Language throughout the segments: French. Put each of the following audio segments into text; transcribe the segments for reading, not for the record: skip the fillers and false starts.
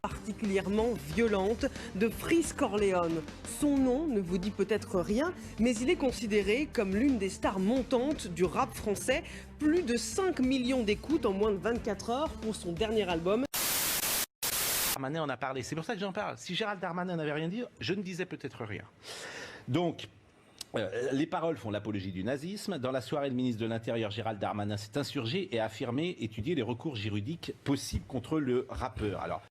Particulièrement violente de Freeze Corleone. Son nom ne vous dit peut-être rien, mais il est considéré comme l'une des stars montantes du rap français. Plus de 5 millions d'écoutes en moins de 24 heures pour son dernier album. Darmanin en a parlé, c'est pour ça que j'en parle. Si Gérald Darmanin n'avait rien dit, je ne disais peut-être rien. Donc, les paroles font l'apologie du nazisme. Dans la soirée, le ministre de l'Intérieur, Gérald Darmanin, s'est insurgé et a affirmé étudier les recours juridiques possibles contre le rappeur. Alors,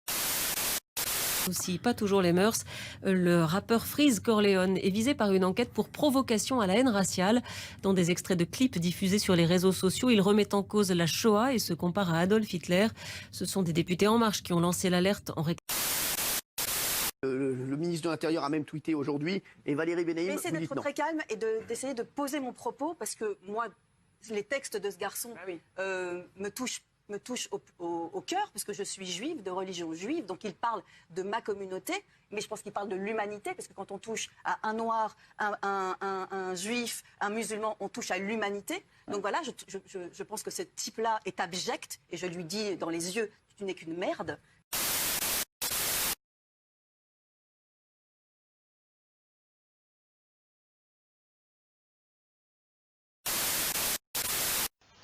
aussi pas toujours les mœurs, le rappeur Freeze Corleone est visé par une enquête pour provocation à la haine raciale. Dans des extraits de clips diffusés sur les réseaux sociaux, il remet en cause la Shoah et se compare à Adolf Hitler. Ce sont des députés En Marche qui ont lancé l'alerte en le ministre de l'Intérieur a même tweeté aujourd'hui et Valérie Benaïm. J'essaie d'être très calme et d'essayer de poser mon propos parce que moi, les textes de ce garçon me touchent au cœur, parce que je suis juive, de religion juive, donc il parle de ma communauté, mais je pense qu'il parle de l'humanité, parce que quand on touche à un noir, un juif, un musulman, on touche à l'humanité. Donc voilà, je pense que ce type-là est abject, et je lui dis dans les yeux, tu n'es qu'une merde.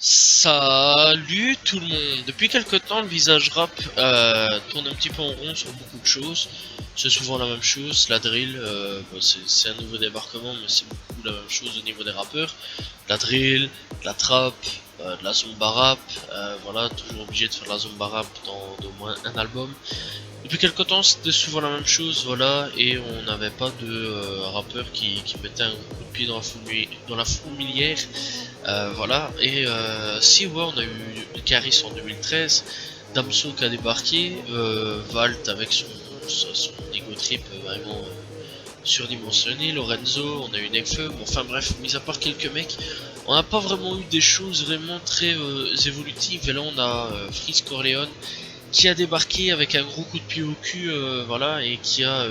Salut tout le monde. Depuis quelque temps, le visage rap tourne un petit peu en rond sur beaucoup de choses. C'est souvent la même chose, la drill, c'est un nouveau débarquement, mais c'est beaucoup la même chose au niveau des rappeurs. La drill, la trap, de la zomba rap, voilà, toujours obligé de faire de la zomba rap dans au moins un album. Depuis quelque temps, c'était souvent la même chose, voilà, et on n'avait pas de rappeur qui mettait un coup de pied dans la fourmilière, voilà. Et si ouais, on a eu Caris en 2013, Damso qui a débarqué, Valt avec son ego trip vraiment surdimensionné, Lorenzo, on a eu Nekfeu, bon, enfin bref, mis à part quelques mecs, on n'a pas vraiment eu des choses vraiment très évolutives. Et là on a Freeze Corleone qui a débarqué avec un gros coup de pied au cul, voilà, et qui a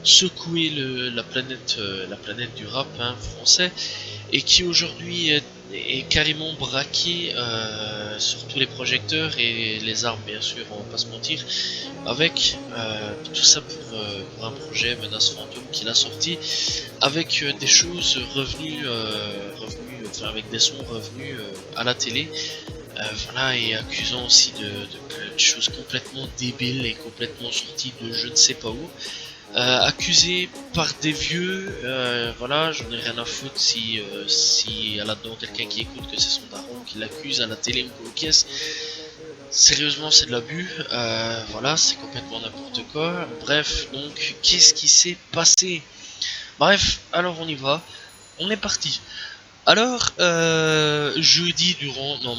secoué la planète du rap français, et qui aujourd'hui est carrément braqué sur tous les projecteurs et les armes, bien sûr, on va pas se mentir, avec tout ça pour un projet Menace Fantôme qu'il a sorti, avec des choses revenues, enfin avec des sons revenus à la télé. Voilà, et accusant aussi de choses complètement débiles et complètement sorties de je ne sais pas où. Accusé par des vieux, voilà, j'en ai rien à foutre si y a là-dedans quelqu'un qui écoute que c'est son daron qui l'accuse à la télé ou au caisse. Sérieusement, c'est de l'abus, voilà, c'est complètement n'importe quoi. Bref, donc, qu'est-ce qui s'est passé? Bref, alors on y va, on est parti. Alors,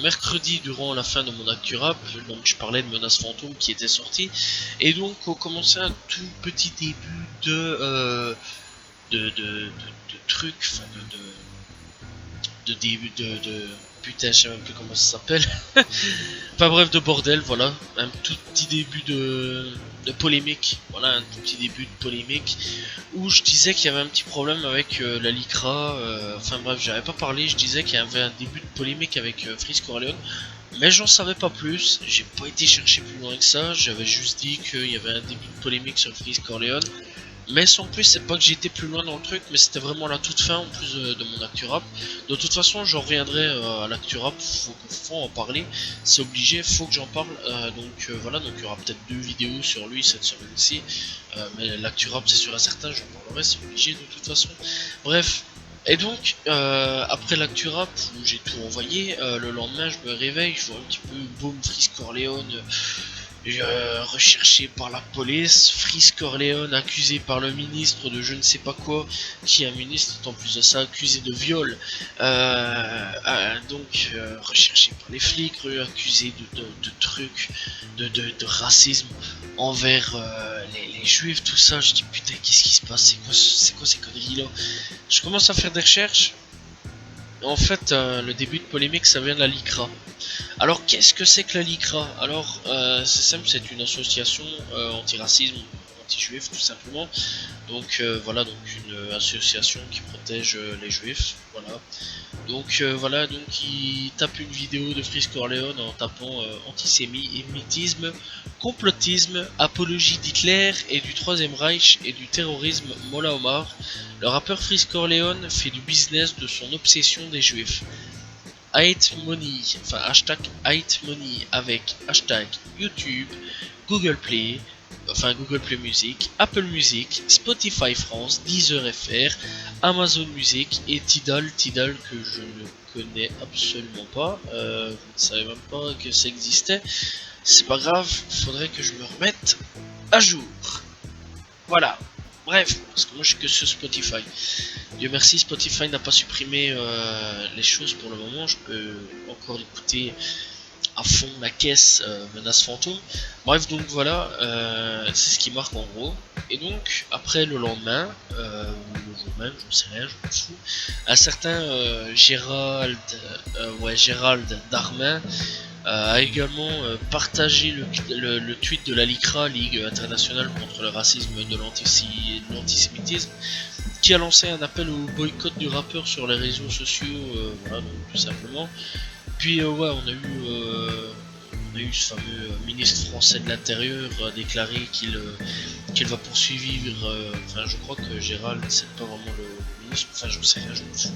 mercredi durant la fin de mon actu rap, donc je parlais de Menace Fantôme qui était sorti, et donc on commençait un tout petit début de trucs, enfin putain, je sais même plus comment ça s'appelle. Enfin bref, de bordel, voilà, un tout petit début de polémique, voilà, un tout petit début de polémique où je disais qu'il y avait un petit problème avec la Lycra, enfin bref, j'avais pas parlé, je disais qu'il y avait un début de polémique avec Freeze Corleone, mais j'en savais pas plus, j'ai pas été chercher plus loin que ça, j'avais juste dit qu'il y avait un début de polémique sur Freeze Corleone. Mais sans plus, c'est pas que j'ai été plus loin dans le truc, mais c'était vraiment la toute fin en plus de mon actu rap. De toute façon, j'en reviendrai à l'actu rap, faut en parler, c'est obligé, faut que j'en parle. Donc voilà, donc il y aura peut-être 2 vidéos sur lui cette semaine-ci, mais l'actu rap c'est sûr et certain, j'en parlerai, c'est obligé de toute façon. Bref, et donc après l'actu rap où j'ai tout envoyé, le lendemain je me réveille, je vois un petit peu boom, Freeze Corleone. Recherché par la police, Freeze Corleone accusé par le ministre de je ne sais pas quoi, qui est un ministre en plus de ça accusé de viol, donc recherché par les flics, accusé de trucs, de racisme envers les juifs, tout ça. Je dis putain, qu'est-ce qui se passe, c'est quoi ces conneries là? Je commence à faire des recherches. En fait, le début de polémique, ça vient de la Lycra. Alors, qu'est-ce que c'est que la Lycra? Alors, c'est simple, c'est une association anti-racisme, anti-juifs tout simplement. Donc voilà, donc une association qui protège les juifs, voilà. Donc voilà, donc il tape une vidéo de Freeze Corleone en tapant antisémitisme, complotisme, apologie d'Hitler et du Troisième Reich et du terrorisme Mollah Omar. Le rappeur Freeze Corleone fait du business de son obsession des juifs. Hate Money, enfin hashtag Hate Money avec hashtag YouTube, Google Play, enfin Google Play Music, Apple Music, Spotify France, Deezer FR, Amazon Music et Tidal que je ne connais absolument pas, je ne savais même pas que ça existait. C'est pas grave, faudrait que je me remette à jour. Voilà. Bref, parce que moi je suis que sur Spotify. Dieu merci, Spotify n'a pas supprimé les choses pour le moment. Je peux encore écouter à fond ma caisse Menace Fantôme. Bref, donc voilà, c'est ce qui marque en gros. Et donc, après le lendemain, ou le jour même, je ne sais rien, je m'en fous, un certain Gérald Darmanin a également partagé le tweet de la LICRA, Ligue internationale contre le racisme et l'antisémitisme, qui a lancé un appel au boycott du rappeur sur les réseaux sociaux, voilà, donc, tout simplement. Puis ouais, on a eu ce fameux ministre français de l'Intérieur déclaré qu'il va poursuivre, enfin je crois que Gérald c'est pas vraiment le ministre, enfin je sais rien, je m'en fous.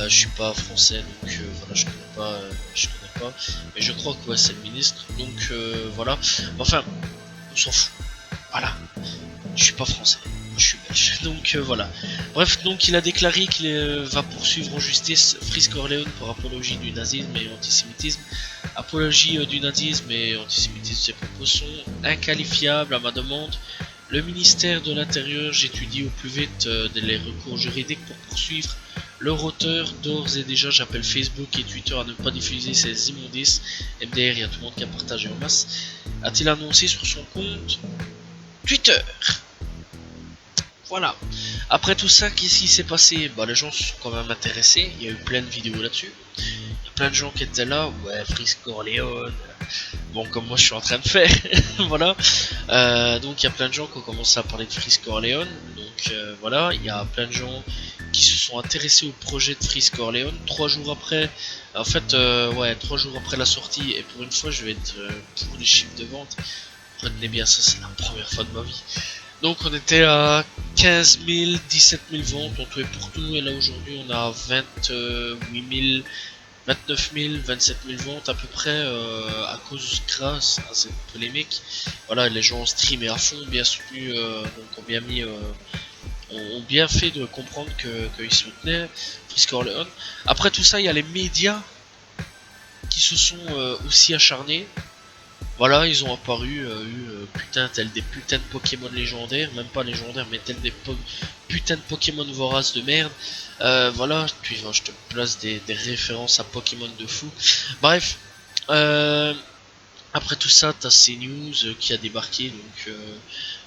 Je suis pas français donc voilà, je connais pas, mais je crois que ouais, c'est le ministre, donc voilà, enfin on s'en fout, voilà, je suis pas français, moi je suis belge, donc voilà. Bref, donc il a déclaré qu'il va poursuivre en justice Freeze Corleone pour apologie du nazisme et antisémitisme. Apologie du nazisme et antisémitisme, ces propos sont inqualifiables à ma demande. Le ministère de l'Intérieur, j'étudie au plus vite les recours juridiques pour poursuivre leur auteur. D'ores et déjà, j'appelle Facebook et Twitter à ne pas diffuser ces immondices. MDR, il y a tout le monde qui a partagé en masse. A-t-il annoncé sur son compte Twitter? Voilà. Après tout ça, qu'est-ce qui s'est passé? Bah, les gens se sont quand même intéressés. Il y a eu plein de vidéos là-dessus. Il y a plein de gens qui étaient là. Ouais, Freeze Corleone. Bon, comme moi je suis en train de faire. Voilà. Donc il y a plein de gens qui ont commencé à parler de Freeze Corleone. Donc voilà. Il y a plein de gens qui se sont intéressés au projet de Freeze Corleone. 3 jours après. En fait, ouais, 3 jours après la sortie. Et pour une fois, je vais être pour les chiffres de vente. Retenez bien ça, c'est la première fois de ma vie. Donc on était à 15 000, 17 000 ventes en tout et pour tout, et là aujourd'hui on a 28 000, 29 000, 27 000 ventes à peu près, grâce à cette polémique. Voilà, les gens ont streamé à fond, bien soutenu, donc ont bien mis, ont bien fait de comprendre qu'ils soutenaient Freeze Corleone. Après tout ça, il y a les médias qui se sont aussi acharnés. Voilà, ils ont apparu, putain, tels des putains de Pokémon légendaires, même pas légendaires, mais tels des putains de Pokémon voraces de merde. Voilà, puis je te place des références à Pokémon de fou. Bref, après tout ça, t'as CNews qui a débarqué, donc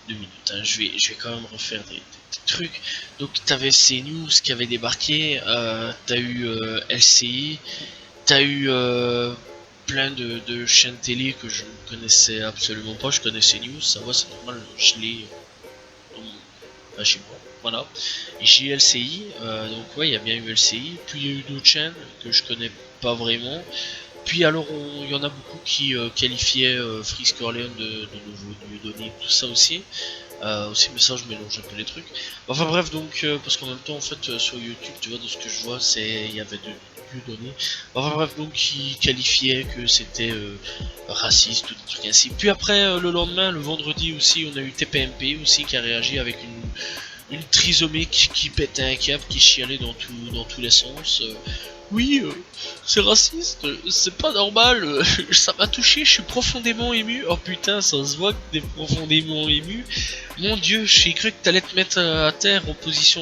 2 minutes, hein, je vais quand même refaire des trucs. Donc t'avais CNews qui avait débarqué, t'as eu LCI, t'as eu plein de chaînes télé que je ne connaissais absolument pas. Je connaissais News, ça va, c'est normal, je l'ai chez moi, voilà. Et j'ai LCI, donc ouais, il y a bien eu LCI, puis il y a eu d'autres chaînes que je connais pas vraiment. Puis alors, il y en a beaucoup qui qualifiaient Freeze Corleone de nouveau Dieudonné, tout ça aussi. Mais ça, je mélange un peu les trucs. Enfin bref, donc, parce qu'en même temps, en fait, sur YouTube, tu vois, de ce que je vois, il y avait Dieudonné. Enfin bref, donc, qui qualifiait que c'était raciste, tout des trucs ainsi. Puis après, le lendemain, le vendredi aussi, on a eu TPMP aussi qui a réagi avec une trisomique qui pétait un câble, qui chialait dans tous les sens. Oui, c'est raciste, c'est pas normal, ça m'a touché, je suis profondément ému. Oh putain, ça se voit que t'es profondément ému. Mon dieu, j'ai cru que t'allais te mettre à terre en position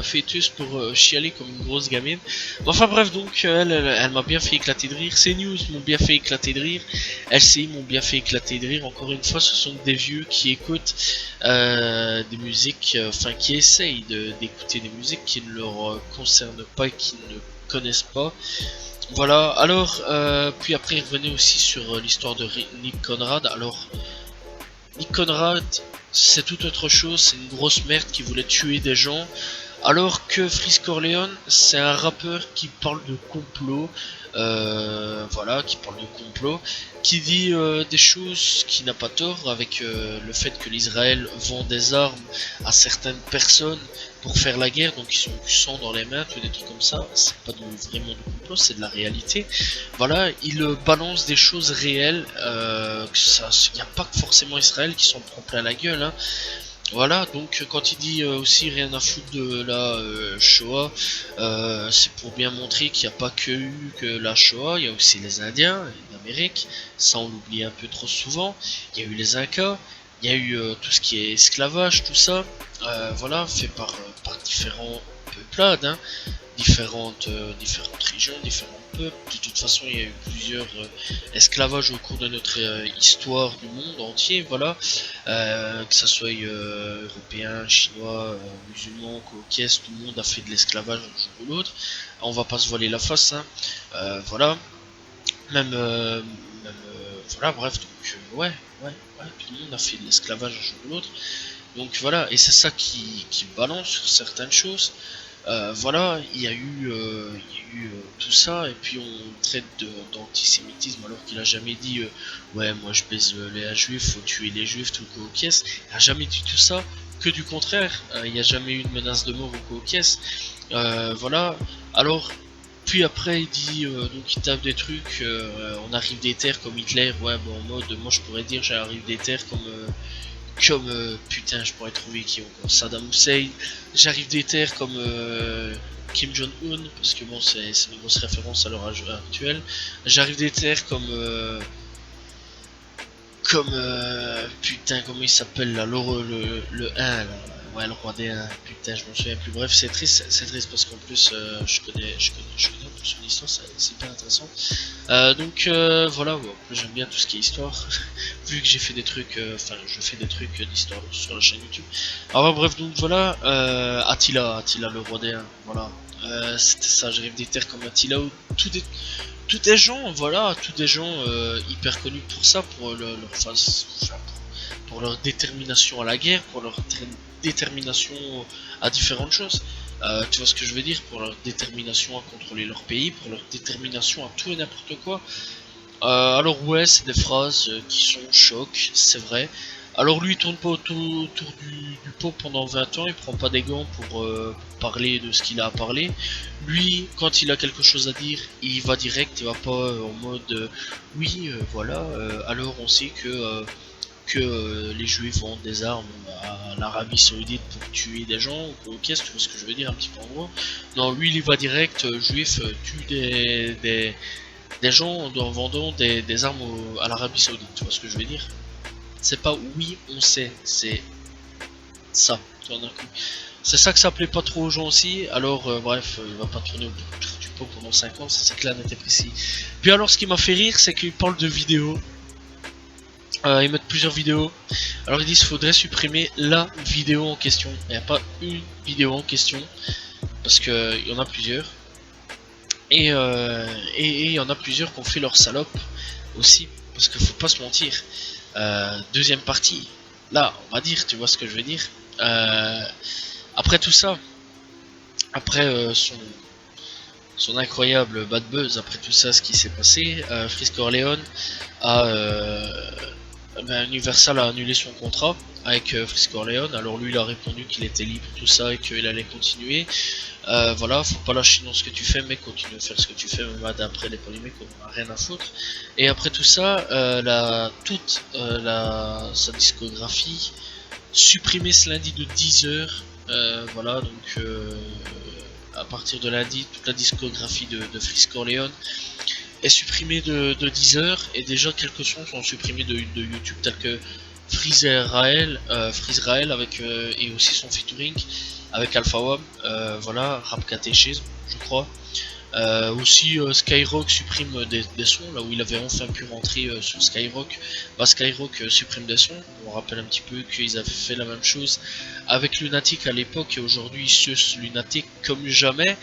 fœtus pour chialer comme une grosse gamine. Enfin bref, donc elle m'a bien fait éclater de rire. CNews m'ont bien fait éclater de rire. LCI m'ont bien fait éclater de rire. Encore une fois, ce sont des vieux qui écoutent des musiques, enfin qui essayent d'écouter des musiques qui ne leur concernent pas et qui ne connaissent pas. Voilà, alors puis après il revenait aussi sur l'histoire de Nick Conrad. Alors Nick Conrad, c'est tout autre chose, c'est une grosse merde qui voulait tuer des gens. Alors que Freeze Corleone, c'est un rappeur qui parle de complot, voilà, qui parle de complot, qui dit des choses qui n'a pas tort avec le fait que l'Israël vend des armes à certaines personnes pour faire la guerre, donc ils ont du sang dans les mains, tout des trucs comme ça. C'est pas vraiment du complot, c'est de la réalité. Voilà, il balance des choses réelles, que ça, il n'y a pas que forcément Israël qui s'en prend plein la gueule, hein. Voilà, donc quand il dit aussi rien à foutre de la Shoah, c'est pour bien montrer qu'il n'y a pas que la Shoah, il y a aussi les Indiens d'Amérique, ça on l'oublie un peu trop souvent, il y a eu les Incas, il y a eu tout ce qui est esclavage, tout ça, voilà, fait par différents peuplades, hein, différentes régions, différents peuples. De toute façon, il y a eu plusieurs esclavages au cours de notre histoire du monde entier, voilà, que ça soit européen, chinois, musulman, caucase, tout le monde a fait de l'esclavage un jour ou l'autre. On va pas se voiler la face, hein. Voilà, même, voilà, bref, donc ouais, tout le monde a fait de l'esclavage un jour ou l'autre. Donc voilà, et c'est ça qui balance sur certaines choses. Voilà, il y a eu tout ça, et puis on traite d'antisémitisme alors qu'il a jamais dit ouais, moi je baise les juifs, faut tuer les juifs, tout le caucase. Il a jamais dit tout ça, que du contraire. Il n'y a jamais eu de menace de mort au caucase. Voilà, alors puis après il dit donc il tape des trucs, on arrive des terres comme Hitler, ouais, bon, en mode moi je pourrais dire j'arrive des terres comme putain, je pourrais trouver qui encore Saddam Hussein, j'arrive des terres comme Kim Jong-un, parce que bon, c'est une grosse référence à l'heure actuelle. J'arrive des terres comme putain, comment il s'appelle là, le 1 là. Ouais, le roi des 1, putain, je m'en souviens plus. Bref, c'est triste parce qu'en plus, je connais un peu son histoire, c'est hyper intéressant. Donc voilà, bon, j'aime bien tout ce qui est histoire, vu que j'ai fait des trucs, enfin, je fais des trucs d'histoire sur la chaîne YouTube. Alors bref, donc voilà, Attila, le roi des 1, voilà. C'était ça, j'arrive des terres comme Attila, où tous des gens, voilà, tous des gens hyper connus pour ça, pour pour leur détermination à la guerre, pour leur détermination à différentes choses. Tu vois ce que je veux dire, pour leur détermination à contrôler leur pays, pour leur détermination à tout et n'importe quoi. Alors ouais, c'est des phrases qui sont chocs, c'est vrai. Alors lui il tourne pas autour du pot pendant 20 ans, il prend pas des gants pour parler de ce qu'il a à parler. Lui, quand il a quelque chose à dire, il va direct, il va pas en mode oui, voilà, alors on sait que les juifs vendent des armes à l'Arabie Saoudite pour tuer des gens, ou qu'est-ce que tu vois ce que je veux dire un petit peu en gros. Non, lui il va direct, juif tue des gens en vendant des armes à l'Arabie Saoudite, tu vois ce que je veux dire. C'est pas oui on sait, c'est ça, tu vois, d'un coup. C'est ça que ça plaît pas trop aux gens aussi, alors bref, il va pas tourner autour du pot pendant 5 ans, c'est clair, net et précis. Puis alors ce qui m'a fait rire, c'est qu'il parle de vidéos. Ils mettent plusieurs vidéos. Alors ils disent qu'il faudrait supprimer la vidéo en question. Il n'y a pas une vidéo en question, parce qu'il y en a plusieurs. Et il y en a plusieurs qui ont fait leur salope aussi, parce qu'il faut pas se mentir. Deuxième partie, là on va dire, tu vois ce que je veux dire. Après tout ça, après son incroyable bad buzz, après tout ça, ce qui s'est passé, Freeze Corleone Universal a annulé son contrat avec Freeze Corleone. Alors lui il a répondu qu'il était libre, tout ça, et qu'il allait continuer. Voilà, faut pas lâcher dans ce que tu fais, mais continue à faire ce que tu fais, même d'après les polémiques, on en a rien à foutre. Et après tout ça, sa discographie supprimée ce lundi de 10h. Voilà, donc à partir de lundi, toute la discographie de Freeze Corleone est supprimée de 10h, et déjà quelques sons sont supprimés de YouTube, tels que Freeze Rael avec et aussi son featuring avec Alpha One, voilà, Rap Catéchisme, je crois. Aussi Skyrock supprime des sons, là où il avait enfin pu rentrer sur Skyrock. Skyrock supprime des sons. On rappelle un petit peu qu'ils avaient fait la même chose avec Lunatic à l'époque, et aujourd'hui ils sucent Lunatic comme jamais.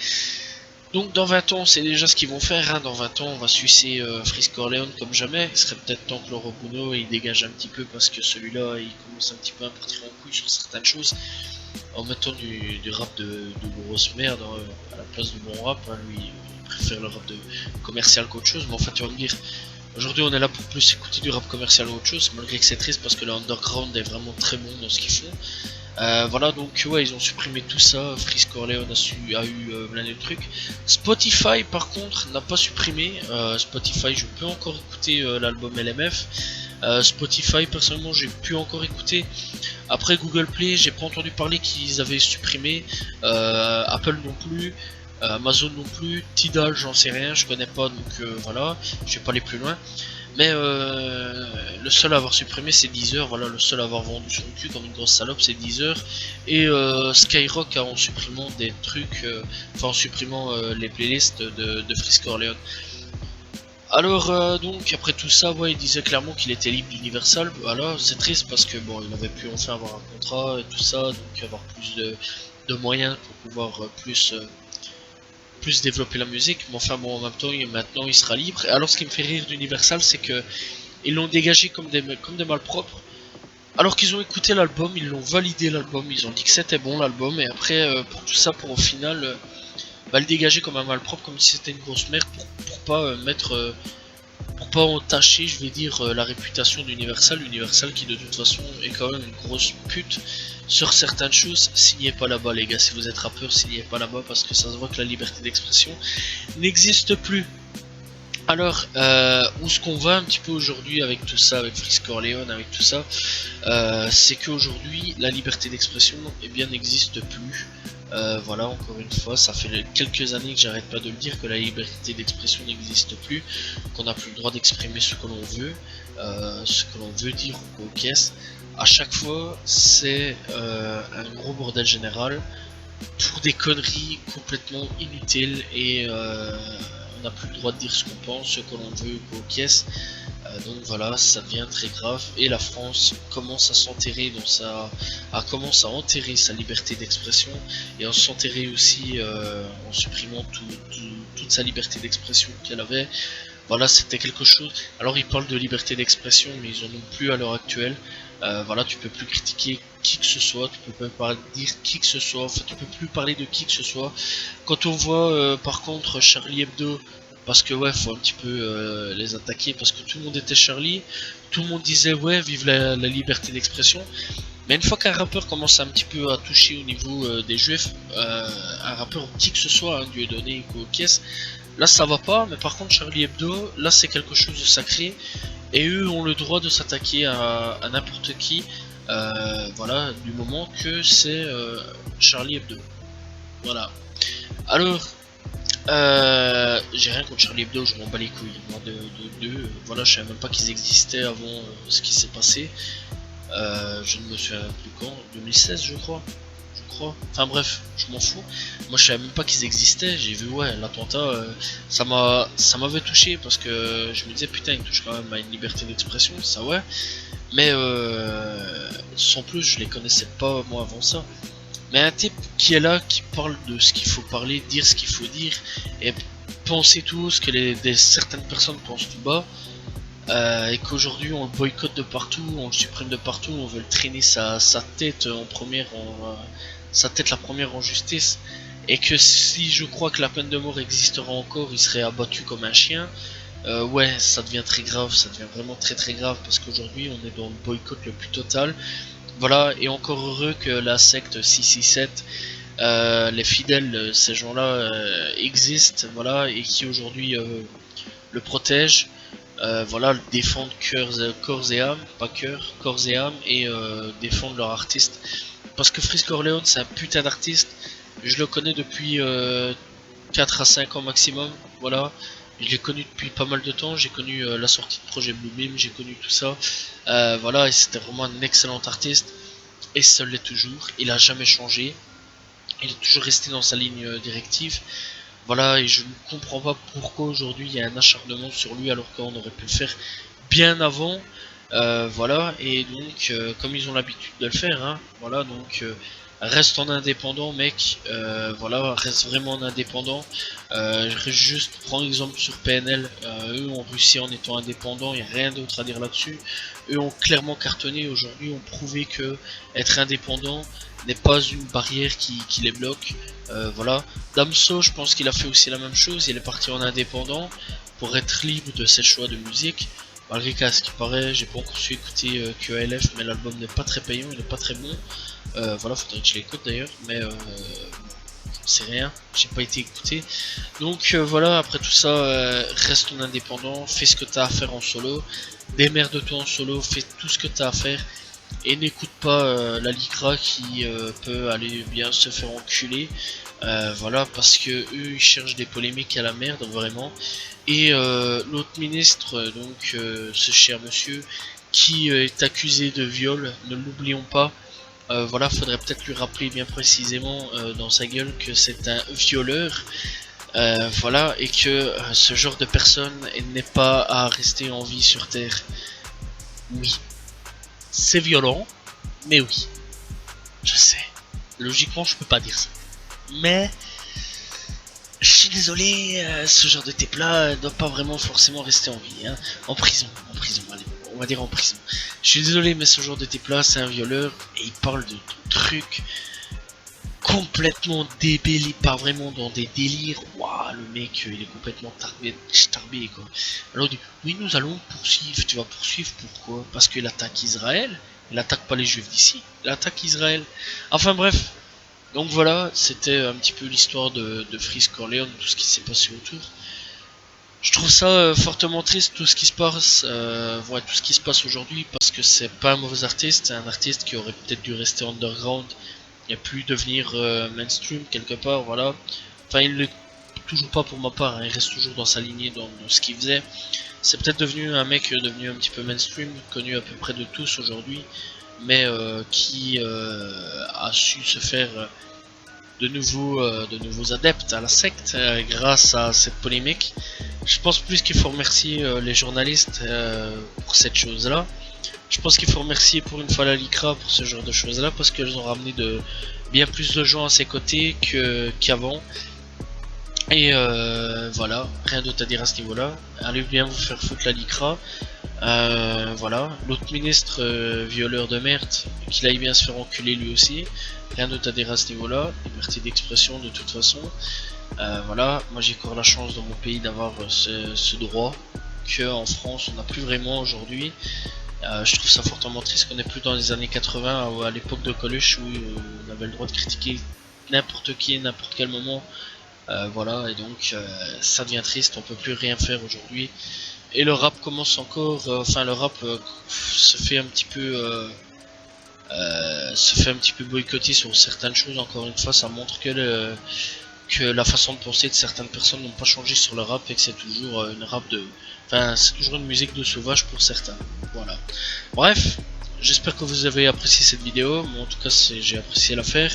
Donc dans 20 ans, c'est déjà ce qu'ils vont faire, hein. Dans 20 ans, on va sucer Freeze Corleone comme jamais. Il serait peut-être temps que Laurent Bruno il dégage un petit peu parce que celui-là, il commence un petit peu à partir en couille sur certaines choses. En mettant du rap de grosse merde à la place du bon rap, hein. Lui, il préfère le rap de commercial qu'autre chose. Mais en fait, tu vas me dire, aujourd'hui, on est là pour plus écouter du rap commercial qu'autre chose, malgré que c'est triste parce que le underground est vraiment très bon dans ce qu'ils font. Voilà, donc ouais, ils ont supprimé tout ça. Freeze Corleone a eu plein de trucs. Spotify par contre n'a pas supprimé. Spotify, je peux encore écouter l'album LMF. Spotify, personnellement, j'ai pu encore écouter. Après Google Play, j'ai pas entendu parler qu'ils avaient supprimé. Apple non plus. Amazon non plus. Tidal, j'en sais rien, je connais pas, donc voilà, je vais pas aller plus loin. Mais le seul à avoir supprimé c'est Deezer, voilà, le seul à avoir vendu son cul comme une grosse salope c'est Deezer. Et Skyrock en supprimant des trucs, enfin en supprimant les playlists de Freeze Corleone. Alors donc après tout ça, ouais, il disait clairement qu'il était libre d'Universal. Voilà, c'est triste parce que bon, il avait pu enfin avoir un contrat et tout ça, donc avoir plus de moyens pour pouvoir plus développer la musique, mais enfin bon, en même temps, maintenant il sera libre. Et alors ce qui me fait rire d'Universal, c'est que ils l'ont dégagé comme des malpropres. Alors qu'ils ont écouté l'album, ils l'ont validé l'album, ils ont dit que c'était bon l'album, et après pour tout ça, pour au final le dégager comme un malpropre, comme si c'était une grosse merde, pour pas mettre, pour pas entacher, je vais dire, la réputation d'Universal. Universal qui de toute façon est quand même une grosse pute sur certaines choses. Signez pas là-bas les gars, si vous êtes rappeur, signez pas là-bas parce que ça se voit que la liberté d'expression n'existe plus. Alors, où ce qu'on va un petit peu aujourd'hui avec tout ça, avec Freeze Corleone, avec tout ça, c'est qu'aujourd'hui la liberté d'expression n'existe plus. Voilà, encore une fois, ça fait quelques années que j'arrête pas de le dire, que la liberté d'expression n'existe plus, qu'on n'a plus le droit d'exprimer ce que l'on veut, dire aux caisses. À chaque fois, c'est un gros bordel général pour des conneries complètement inutiles et on n'a plus le droit de dire ce qu'on pense, ce que l'on veut aux caisses. Donc voilà, ça devient très grave et la France commence à s'enterrer commence à enterrer sa liberté d'expression et à s'enterrer aussi en supprimant toute sa liberté d'expression qu'elle avait. Voilà, c'était quelque chose. Alors ils parlent de liberté d'expression, mais ils en ont plus à l'heure actuelle. Voilà, tu peux plus critiquer qui que ce soit, tu peux pas dire qui que ce soit, enfin tu peux plus parler de qui que ce soit. Quand on voit par contre Charlie Hebdo, parce que ouais, faut un petit peu les attaquer, parce que tout le monde était Charlie, tout le monde disait ouais, vive la liberté d'expression. Mais une fois qu'un rappeur commence un petit peu à toucher au niveau des juifs, un rappeur qui que ce soit, hein, Dieudonné ou Kies, là ça va pas. Mais par contre Charlie Hebdo, là c'est quelque chose de sacré. Et eux ont le droit de s'attaquer à n'importe qui, voilà, du moment que c'est Charlie Hebdo. Voilà. Alors, j'ai rien contre Charlie Hebdo, je m'en bats les couilles. Moi, voilà, je savais même pas qu'ils existaient avant ce qui s'est passé. Je ne me souviens plus quand, 2016 je crois. Enfin bref, je m'en fous. Moi je savais même pas qu'ils existaient. J'ai vu ouais l'attentat, ça m'avait touché parce que je me disais putain il touche quand même à une liberté d'expression, ça ouais. Mais sans plus je les connaissais pas moi avant ça. Mais un type qui est là, qui parle de ce qu'il faut parler, dire ce qu'il faut dire et penser tout ce que certaines personnes pensent tout bas. Et qu'aujourd'hui on le boycotte de partout, on le supprime de partout, on veut le traîner sa tête en première la première en justice, et que si je crois que la peine de mort existera encore, il serait abattu comme un chien. Ouais, ça devient très grave, ça devient vraiment très très grave, parce qu'aujourd'hui on est dans le boycott le plus total. Voilà, et encore heureux que la secte 667, les fidèles, ces gens-là existent, voilà, et qui aujourd'hui le protègent. Voilà, défendre corps et âme, pas cœur, corps et âme, et défendre leur artiste. Parce que Freeze Corleone c'est un putain d'artiste, je le connais depuis 4 à 5 ans maximum, voilà. Je l'ai connu depuis pas mal de temps, j'ai connu la sortie de projet Bluebeam, j'ai connu tout ça, voilà, et c'était vraiment un excellent artiste, et ça l'est toujours, il a jamais changé, il est toujours resté dans sa ligne directive. Voilà, et je ne comprends pas pourquoi aujourd'hui il y a un acharnement sur lui alors qu'on aurait pu le faire bien avant. Voilà, et donc comme ils ont l'habitude de le faire, hein, voilà, donc reste en indépendant mec, voilà, reste vraiment en indépendant. Juste prends exemple sur PNL, eux ont réussi en étant indépendants, il n'y a rien d'autre à dire là-dessus. Eux ont clairement cartonné aujourd'hui, ont prouvé que être indépendant n'est pas une barrière qui les bloque. Voilà, Damso, je pense qu'il a fait aussi la même chose, il est parti en indépendant pour être libre de ses choix de musique. Malgré qu'à ce qui paraît, j'ai pas encore su écouter QALF, mais l'album n'est pas très payant, il n'est pas très bon. Voilà, faudrait que je l'écoute d'ailleurs, mais c'est rien, j'ai pas été écouté. Donc voilà, après tout ça, reste en indépendant, fais ce que t'as à faire en solo, démerde-toi en solo, fais tout ce que t'as à faire, et n'écoute pas la Lycra qui peut aller bien se faire enculer. Voilà, parce que eux ils cherchent des polémiques à la merde, vraiment. Et l'autre ministre, donc ce cher monsieur, qui est accusé de viol, ne l'oublions pas. Voilà, faudrait peut-être lui rappeler bien précisément dans sa gueule que c'est un violeur. Voilà, et que ce genre de personne n'est pas à rester en vie sur Terre. Oui, c'est violent, mais oui, je sais. Logiquement, je peux pas dire ça. Mais je suis désolé, ce genre de type là doit pas vraiment forcément rester en vie, hein. En prison, allez, on va dire en prison. Je suis désolé, mais ce genre de type là, c'est un violeur et il parle de trucs complètement débiles, il part vraiment dans des délires. Waouh, le mec, il est complètement starbé quoi. Alors il dit, oui, nous allons poursuivre. Tu vas poursuivre pourquoi? Parce qu'il attaque Israël. Il attaque pas les juifs d'ici, il attaque Israël. Enfin bref. Donc voilà, c'était un petit peu l'histoire de Freeze Corleone, tout ce qui s'est passé autour. Je trouve ça fortement triste, tout ce qui se passe, ouais, tout ce qui se passe aujourd'hui, parce que c'est pas un mauvais artiste, c'est un artiste qui aurait peut-être dû rester underground et plus devenir mainstream quelque part, voilà. Enfin, il l'est toujours pas pour ma part, hein, il reste toujours dans sa lignée, dans ce qu'il faisait. C'est peut-être devenu un mec devenu un petit peu mainstream, connu à peu près de tous aujourd'hui, mais qui a su se faire de nouveaux adeptes à la secte grâce à cette polémique. Je pense plus qu'il faut remercier les journalistes pour cette chose là. Je pense qu'il faut remercier pour une fois la Lycra pour ce genre de choses là, parce qu'elles ont ramené bien plus de gens à ses côtés qu'avant. Et voilà, rien d'autre à dire à ce niveau là. Allez bien vous faire foutre la Lycra. Voilà, l'autre ministre violeur de merde, qu'il aille bien se faire enculer lui aussi. Rien d'autre à dire à ce niveau là, liberté d'expression de toute façon. Voilà, moi j'ai encore la chance dans mon pays d'avoir ce droit que en France on n'a plus vraiment aujourd'hui. Je trouve ça fortement triste qu'on n'est plus dans les années 80 à l'époque de Coluche où on avait le droit de critiquer n'importe qui à n'importe quel moment. Voilà, et donc ça devient triste, on peut plus rien faire aujourd'hui. Et le rap commence encore, enfin le rap se fait un petit peu boycotter sur certaines choses. Encore une fois, ça montre que la façon de penser de certaines personnes n'ont pas changé sur le rap et que c'est toujours c'est toujours une musique de sauvage pour certains. Voilà. Bref, j'espère que vous avez apprécié cette vidéo. Moi, en tout cas, j'ai apprécié la faire.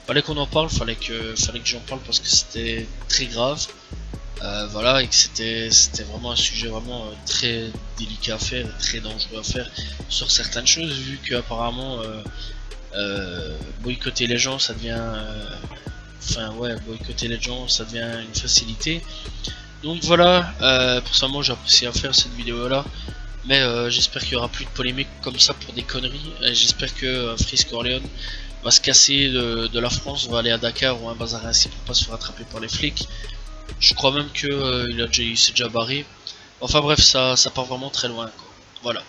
Fallait qu'on en parle, fallait que j'en parle parce que c'était très grave. Voilà, et que c'était vraiment un sujet vraiment très délicat à faire, très dangereux à faire sur certaines choses, vu que apparemment boycotter les gens ça devient boycotter les gens ça devient une facilité. Donc voilà, personnellement j'ai apprécié à faire cette vidéo là, mais j'espère qu'il y aura plus de polémiques comme ça pour des conneries, et j'espère que Freeze Corleone va se casser de la France, va aller à Dakar ou un bazar ainsi pour pas se faire attraper par les flics. Je crois même que il s'est déjà barré. Enfin bref, ça part vraiment très loin quoi. Voilà.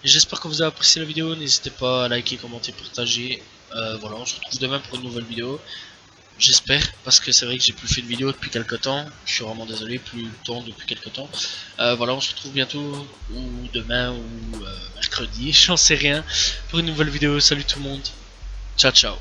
J'espère que vous avez apprécié la vidéo. N'hésitez pas à liker, commenter, partager. Voilà, on se retrouve demain pour une nouvelle vidéo. J'espère, parce que c'est vrai que j'ai plus fait de vidéo depuis quelques temps. Je suis vraiment désolé, plus le temps depuis quelques temps. Voilà, on se retrouve bientôt, ou demain, ou mercredi, j'en sais rien, pour une nouvelle vidéo. Salut tout le monde. Ciao ciao.